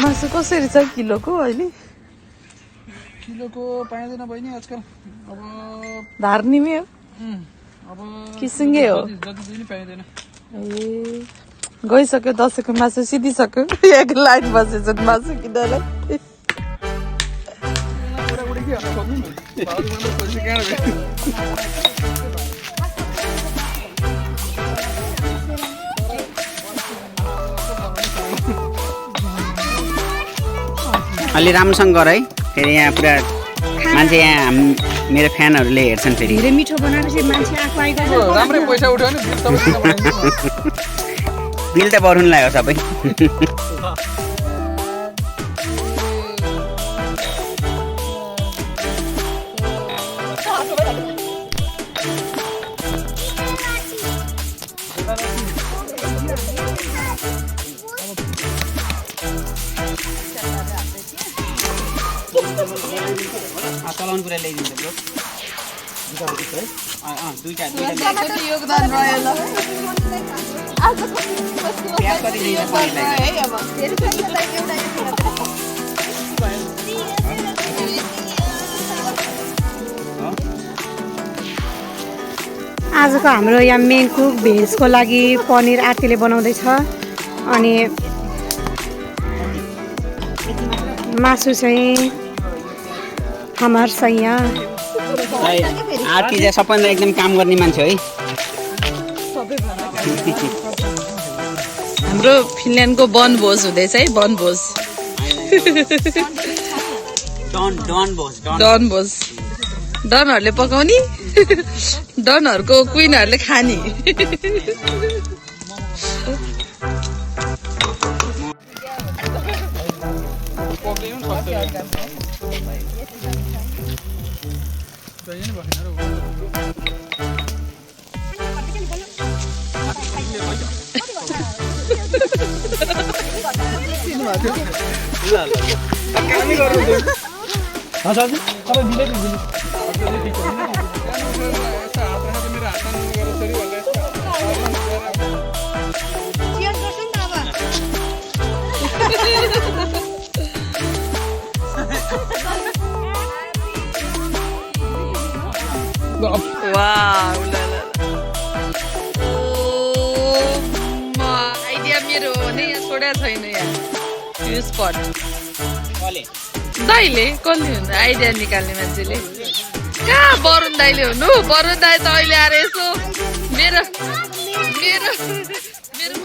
मासु कसरी छ किलोको अहिले? किलोको पाइँदैन बहिनी आजकल। अब धार्नीमै हो अब किसिङ्गे हो। जति पनि पाइँदैन। ए गइसक्यो दसैँको मासु सिधिसक्यो। एक लाइन बसेछ मासु किन्नलाई। अलि राम्रोसँग गर है, फेरि यहाँ पुरा मान्छे यहाँ मेरो फ्यानहरूले हेर्छन् फेरि। धेरै मिठो बनाएपछि मान्छे आफू आइगयो राम्रै पैसा उठ्यो नि बिल त बढ्नु लाग्यो सबै। चलाउनु पुरा ल्याइदिन्छ ब्रो। दुईटा योगदान रह्यो ल। प्याज कति दिन्छ पनिरलाई? आजको हाम्रो यहाँ मेन कुक भेजको लागि पनिर आरतीले बनाउँदैछ अनि मासु चाहिँ हाम्रो सैया आरती चाहिँ सबैभन्दा एकदम काम गर्ने मान्छे है। हाम्रो फिनल्यान्डको वनभोज हुँदैछ है, वनभोज। डनभोज डनहरूले पकाउने, डनहरूको क्विनहरूले खाने। आइडिया मेरो हो भने यहाँ छोड्या छैन। यहाँ यो स्पट दाइले कसले हुन्छ आइडिया निकाल्ने मान्छेले? कहाँ वरुण दाइले हुनु? वरुण दाइ त अहिले आएर यसो मेरो मेरो मेरो